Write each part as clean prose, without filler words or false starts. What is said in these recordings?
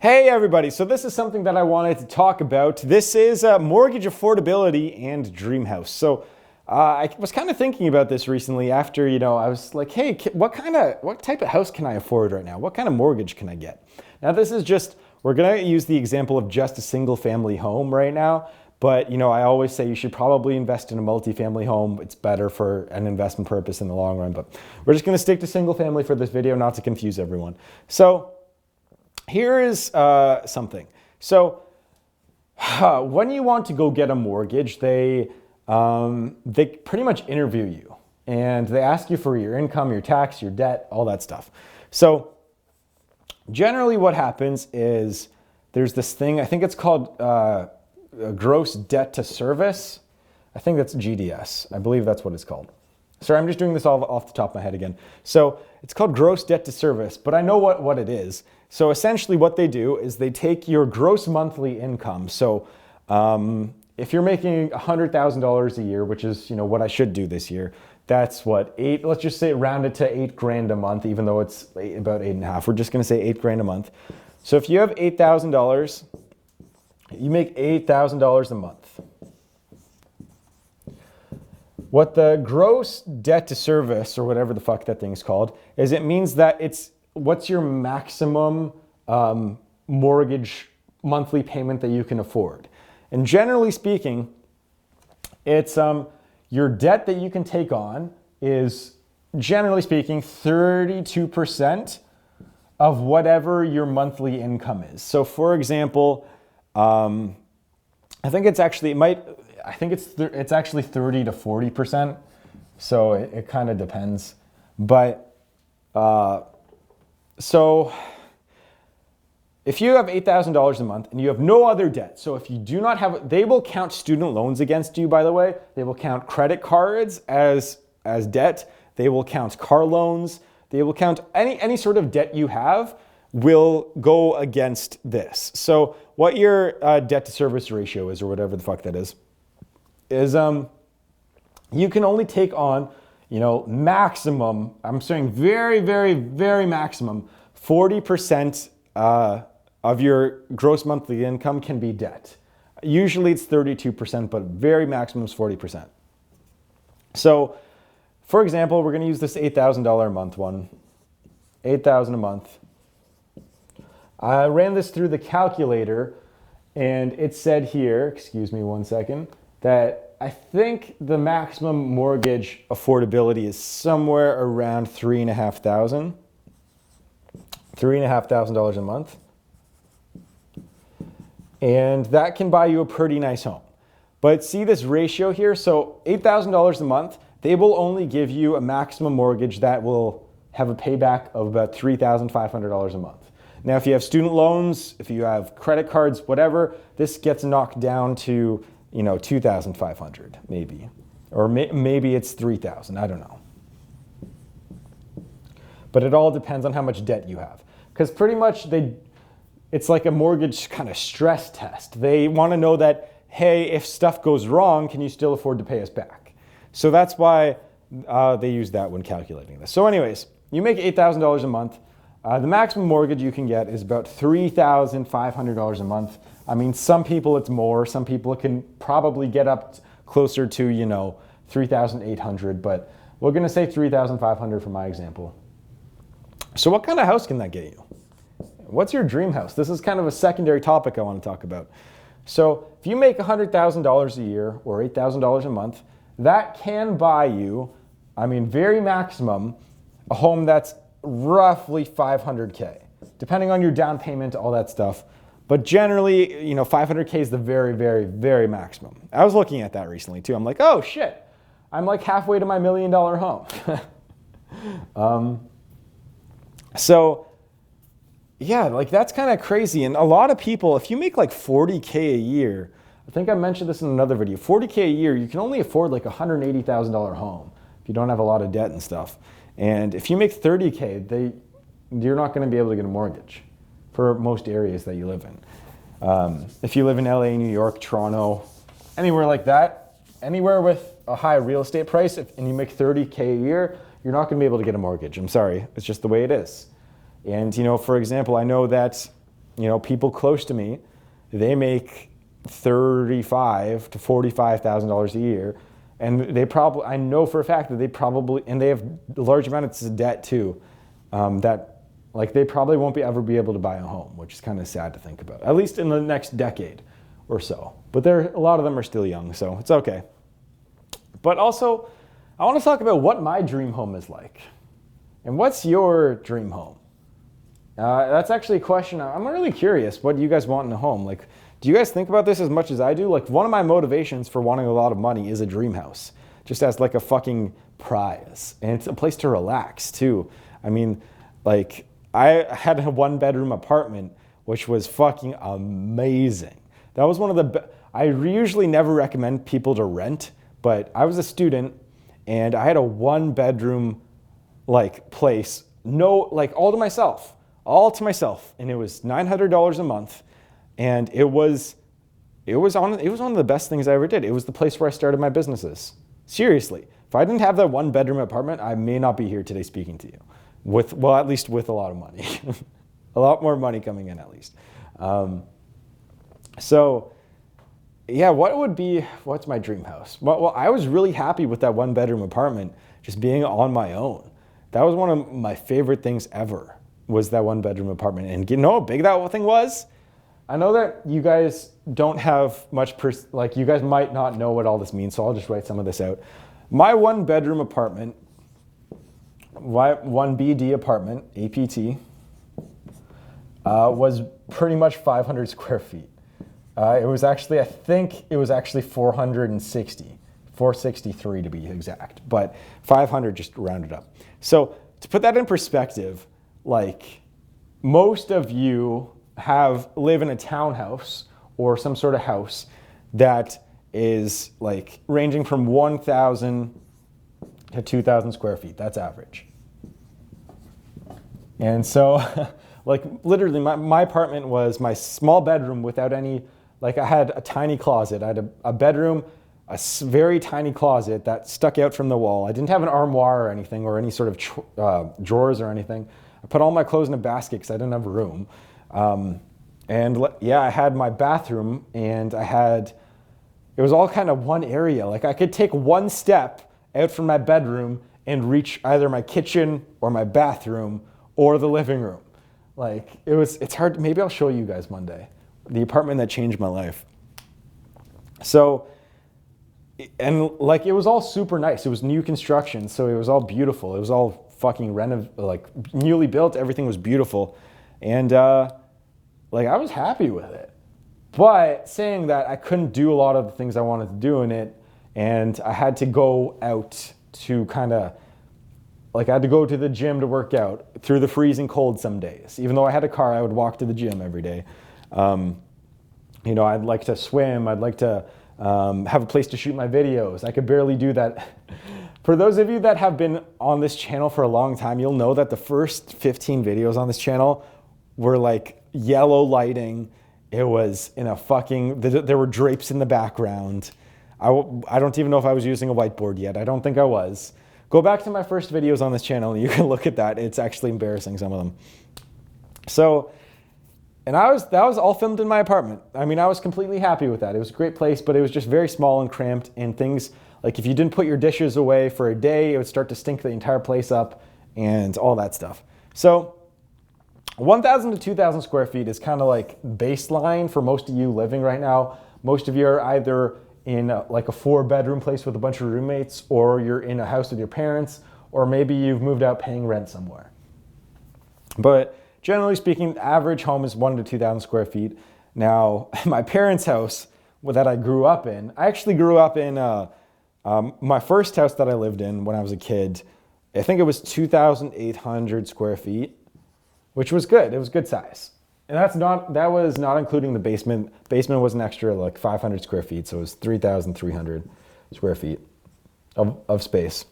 Hey everybody, so this is something that I wanted to talk about. This is mortgage affordability and dream house. I was kind of thinking about this recently after, I was like, hey, what type of house can I afford right now? What kind of mortgage can I get? Now this is just, we're gonna use the example of just a single family home right now. But I always say you should probably invest in a multifamily home. It's better for an investment purpose in the long run, but we're just gonna stick to single family for this video, not to confuse everyone. So here is something. So when you want to go get a mortgage, they pretty much interview you and they ask you for your income, your tax, your debt, all that stuff. So generally what happens is there's this thing, I think it's called gross debt to service. I think that's GDS. I believe that's what it's called. Sorry, I'm just doing this all off the top of my head again. So it's called gross debt to service, but I know what it is. So essentially what they do is they take your gross monthly income. So if you're making $100,000 a year, which is what I should do this year, that's what, let's just say round it to $8,000 a month, even though it's about 8.5. We're just gonna say $8,000 a month. So if you have $8,000, you make $8,000 a month. What the gross debt to service, or whatever the fuck that thing's called, is it means that what's your maximum mortgage monthly payment that you can afford. And generally speaking, it's your debt that you can take on is, generally speaking, 32% of whatever your monthly income is. So for example, I think it's actually, it's actually 30 to 40%. So it kind of depends. But so if you have $8,000 a month and you have no other debt, so if you do not have, they will count student loans against you, by the way. They will count credit cards as debt. They will count car loans. They will count any sort of debt you have will go against this. So what your debt to service ratio is, or whatever the fuck that is you can only take on, maximum, I'm saying very, very, very maximum, 40% of your gross monthly income can be debt. Usually it's 32%, but very maximum is 40%. So for example, we're gonna use this $8,000 a month one, $8,000 a month. I ran this through the calculator and it said here, excuse me one second, that I think the maximum mortgage affordability is somewhere around $3,500 a month. And that can buy you a pretty nice home. But see this ratio here? So $8,000 a month, they will only give you a maximum mortgage that will have a payback of about $3,500 a month. Now, if you have student loans, if you have credit cards, whatever, this gets knocked down to, 2,500 maybe, or maybe it's 3,000, I don't know. But it all depends on how much debt you have. Because pretty much it's like a mortgage kind of stress test. They want to know that, hey, if stuff goes wrong, can you still afford to pay us back? So that's why they use that when calculating this. So anyways, you make $8,000 a month. The maximum mortgage you can get is about $3,500 a month. I mean, some people it's more, some people it can probably get up closer to, 3,800, but we're gonna say 3,500 for my example. So what kind of house can that get you? What's your dream house? This is kind of a secondary topic I want to talk about. So if you make $100,000 a year or $8,000 a month, that can buy you, very maximum, a home that's roughly $500K, depending on your down payment, all that stuff. But generally, $500K is the very, very, very maximum. I was looking at that recently too. I'm like, oh shit, I'm like halfway to my $1 million home. So yeah, like that's kind of crazy. And a lot of people, if you make like $40K a year, I think I mentioned this in another video, $40K a year, you can only afford like a $180,000 home if you don't have a lot of debt and stuff. And if you make $30K, you're not going to be able to get a mortgage for most areas that you live in. If you live in LA, New York, Toronto, anywhere like that, anywhere with a high real estate price, and you make $30K a year, you're not going to be able to get a mortgage. I'm sorry, it's just the way it is. And for example, I know that people close to me, they make $35,000 to $45,000 a year. And I know for a fact that and they have a large amount of debt too, that like they probably won't ever be able to buy a home, which is kind of sad to think about, at least in the next decade or so. But a lot of them are still young, so it's okay. But also, I want to talk about what my dream home is like. And what's your dream home? That's actually a question. I'm really curious. What do you guys want in a home? Like, do you guys think about this as much as I do? Like, one of my motivations for wanting a lot of money is a dream house, just as like a fucking prize. And it's a place to relax too. I mean, like, I had a 1-bedroom apartment, which was fucking amazing. That was one of the I usually never recommend people to rent, but I was a student and I had a 1-bedroom like place, all to myself, and it was $900 a month. And it was one of the best things I ever did. It was the place where I started my businesses. Seriously, if I didn't have that 1-bedroom apartment, I may not be here today speaking to you. At least with a lot of money, a lot more money coming in at least. So yeah, what's my dream house? Well, I was really happy with that 1-bedroom apartment, just being on my own. That was one of my favorite things ever, was that 1-bedroom apartment. And you know how big that thing was? I know that you guys don't have much, you guys might not know what all this means, so I'll just write some of this out. My 1-bedroom apartment, 1BD apartment, APT, was pretty much 500 square feet. I think it was actually 463 to be exact, but 500 just rounded up. So to put that in perspective, like most of you live in a townhouse or some sort of house that is like ranging from 1,000 to 2,000 square feet. That's average. And so like literally my apartment was my small bedroom without any, like I had a tiny closet. I had a bedroom, very tiny closet that stuck out from the wall. I didn't have an armoire or anything or any sort of drawers or anything. I put all my clothes in a basket because I didn't have room. I had my bathroom and it was all kind of one area. Like I could take one step out from my bedroom and reach either my kitchen or my bathroom or the living room. Like it's hard. Maybe I'll show you guys Monday, the apartment that changed my life. So, and like it was all super nice. It was new construction, so it was all beautiful. It was all fucking newly built. Everything was beautiful. And I was happy with it. But saying that, I couldn't do a lot of the things I wanted to do in it, and I had to go out to I had to go to the gym to work out through the freezing cold some days. Even though I had a car, I would walk to the gym every day. I'd like to swim. I'd like to have a place to shoot my videos. I could barely do that. For those of you that have been on this channel for a long time, you'll know that the first 15 videos on this channel were like yellow lighting. It was in there were drapes in the background. I don't even know if I was using a whiteboard yet. I don't think I was. Go back to my first videos on this channel and you can look at that. It's actually embarrassing, some of them. So, and that was all filmed in my apartment. I mean, I was completely happy with that. It was a great place, but it was just very small and cramped, and things, like if you didn't put your dishes away for a day, it would start to stink the entire place up and all that stuff. So 1,000 to 2,000 square feet is kind of like baseline for most of you living right now. Most of you are either in a 4-bedroom place with a bunch of roommates, or you're in a house with your parents, or maybe you've moved out paying rent somewhere. But generally speaking, the average home is 1,000 to 2,000 square feet. Now, my parents' house that I grew up in, I actually grew up in my first house that I lived in when I was a kid. I think it was 2,800 square feet, which was good. It was good size. And that was not including the basement. Basement was an extra 500 square feet, so it was 3,300 square feet of space.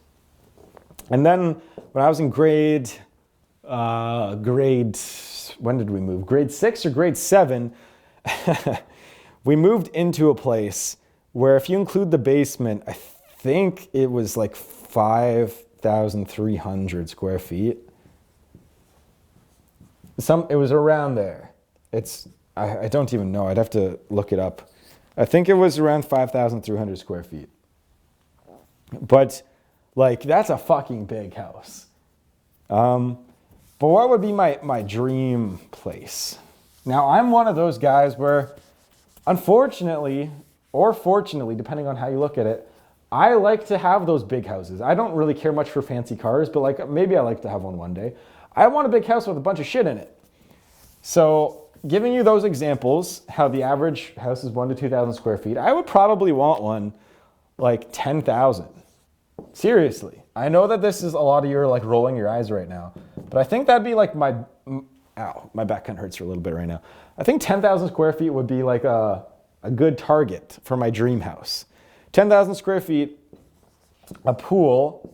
And then when I was in when did we move? Grade 6 or grade 7, we moved into a place where if you include the basement, I think it was 5,300 square feet. It was around there. I don't even know. I'd have to look it up. I think it was around 5,300 square feet. But like, that's a fucking big house. But what would be my dream place? Now, I'm one of those guys where, unfortunately, or fortunately, depending on how you look at it, I like to have those big houses. I don't really care much for fancy cars, but like maybe I like to have one day. I want a big house with a bunch of shit in it. So giving you those examples, how the average house is 1,000 to 2,000 square feet, I would probably want one like 10,000. Seriously. I know that this is a lot of you are like rolling your eyes right now, but I think that'd be like my back kind of hurts for a little bit right now. I think 10,000 square feet would be like a good target for my dream house. 10,000 square feet, a pool,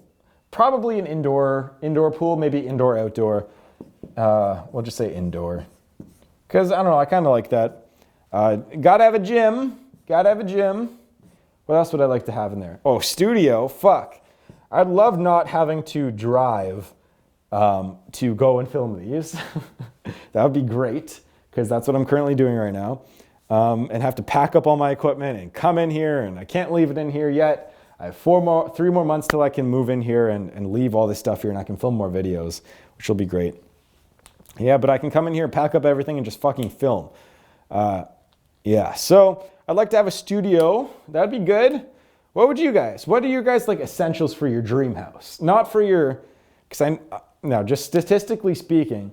probably an indoor pool, maybe indoor, outdoor. We'll just say indoor. Because, I don't know, I kind of like that. Gotta have a gym. What else would I like to have in there? Oh, studio, fuck. I'd love not having to drive to go and film these. That would be great, because that's what I'm currently doing right now. And have to pack up all my equipment and come in here, and I can't leave it in here yet. I have 3 more months till I can move in here and leave all this stuff here, and I can film more videos, which will be great. Yeah, but I can come in here, pack up everything, and just fucking film. Yeah, so I'd like to have a studio. That'd be good. What are you guys like essentials for your dream house? Not for your, just statistically speaking,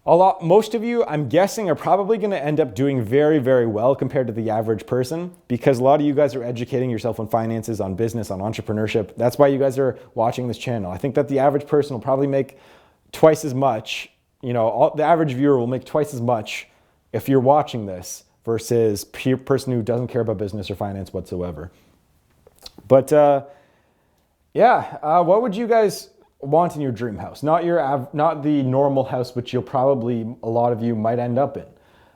most of you, I'm guessing, are probably going to end up doing very, very well compared to the average person, because a lot of you guys are educating yourself on finances, on business, on entrepreneurship. That's why you guys are watching this channel. I think that the average person will probably make twice as much. The average viewer will make twice as much if you're watching this versus a person who doesn't care about business or finance whatsoever. But what would you guys want in your dream house? Not the normal house, which a lot of you might end up in.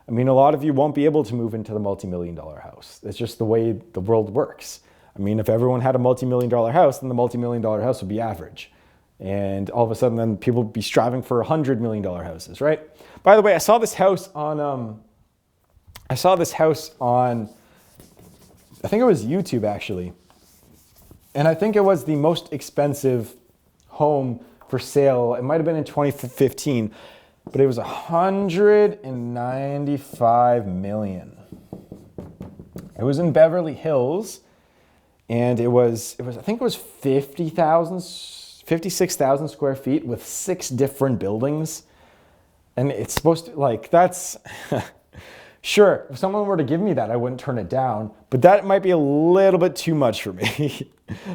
I mean, a lot of you won't be able to move into the multi-million-dollar house. It's just the way the world works. I mean, if everyone had a multi-million-dollar house, then the multi-million-dollar house would be average. And all of a sudden, then people would be striving for $100 million houses, right? By the way, I saw this house on, I think it was YouTube, actually. And I think it was the most expensive home for sale. It might have been in 2015, but it was $195 million. It was in Beverly Hills, and I think it was 56,000 square feet with 6 different buildings. And it's supposed to, that's, sure, if someone were to give me that, I wouldn't turn it down, but that might be a little bit too much for me.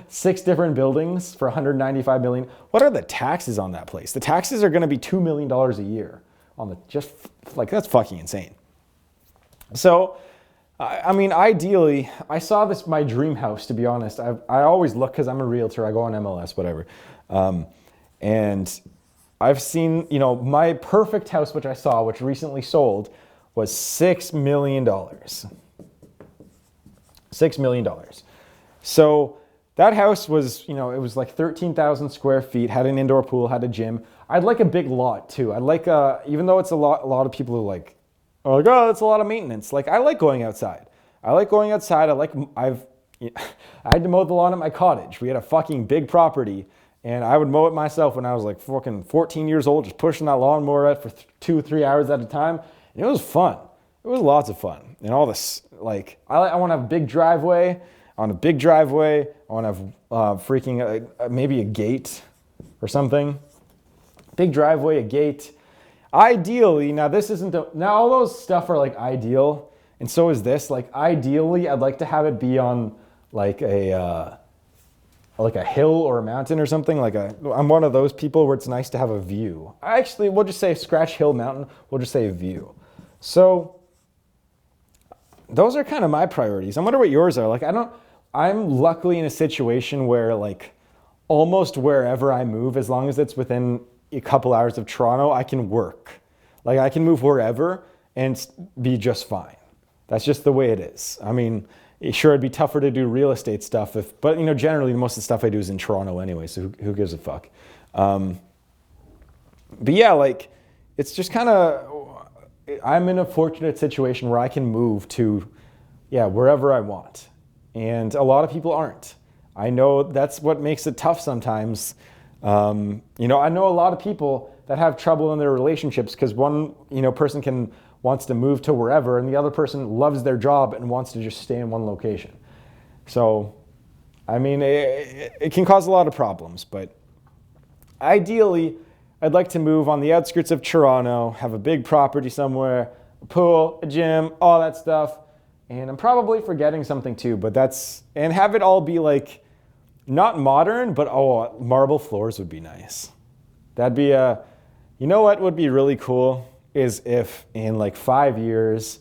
6 different buildings for $195 million. What are the taxes on that place? The taxes are going to be $2 million a year that's fucking insane. So, I mean, ideally, I saw this, my dream house, to be honest. I always look, because I'm a realtor, I go on MLS, whatever. And I've seen, my perfect house, which I saw, which recently sold, was $6 million. $6 million. So that house was, it was like 13,000 square feet, had an indoor pool, had a gym. I'd like a big lot too. I'd like, even though it's a lot of people who are like, oh, that's a lot of maintenance. I like going outside. I had to mow the lawn at my cottage. We had a fucking big property, and I would mow it myself when I was like fucking 14 years old, just pushing that lawnmower out for 2-3 hours at a time. And it was fun. It was lots of fun. And all this, I want to have a big driveway. I want to have maybe a gate or something. Big driveway, a gate. Ideally, now all those stuff are ideal, and so is this. Ideally, I'd like to have it be on a hill or a mountain or something. I'm one of those people where it's nice to have a view. We'll just say scratch hill, mountain. We'll just say a view. So those are kind of my priorities. I wonder what yours are. I'm luckily in a situation where almost wherever I move, as long as it's within a couple hours of Toronto, I can work. I can move wherever and be just fine. That's just the way it is. I mean, sure, it'd be tougher to do real estate stuff, but generally most of the stuff I do is in Toronto anyway, so who gives a fuck? But yeah, it's just kind of, I'm in a fortunate situation where I can move to, yeah, wherever I want. And a lot of people aren't. I know that's what makes it tough sometimes. You know, I know a lot of people that have trouble in their relationships because one, you know, person wants to move to wherever and the other person loves their job and wants to just stay in one location. So, I mean, it can cause a lot of problems, but ideally, I'd like to move on the outskirts of Toronto, have a big property somewhere, a pool, a gym, all that stuff. And I'm probably forgetting something too, but and have it all be like, not modern, but marble floors would be nice. That'd be you know what would be really cool is if in like 5 years,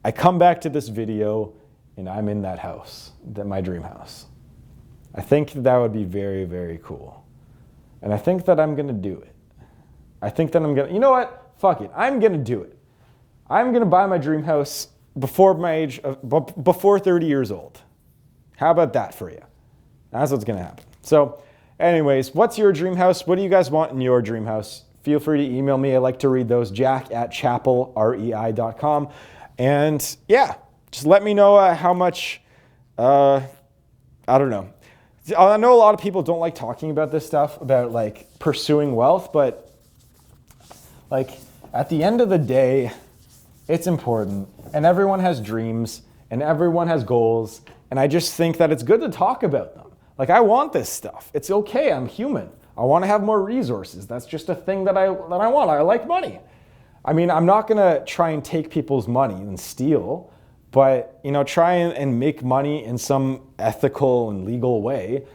I come back to this video and I'm in that house, my dream house. I think that would be very, very cool. And I think that I'm gonna do it. I think that you know what? Fuck it, I'm gonna do it. I'm gonna buy my dream house before my age, before 30 years old. How about that for you? That's what's gonna happen. So anyways, what's your dream house? What do you guys want in your dream house? Feel free to email me. I like to read those, jack@chapple.com. And yeah, just let me know how much, I don't know. I know a lot of people don't like talking about this stuff, about like pursuing wealth, but like at the end of the day, it's important and everyone has dreams and everyone has goals. And I just think that it's good to talk about them. Like I want this stuff. It's okay, I'm human. I want to have more resources. That's just a thing that I want. I like money. I mean, I'm not gonna try and take people's money and steal, but you know, try and make money in some ethical and legal way.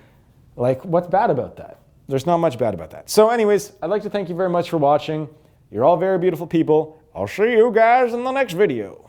Like, what's bad about that? There's not much bad about that. So anyways, I'd like to thank you very much for watching. You're all very beautiful people. I'll see you guys in the next video.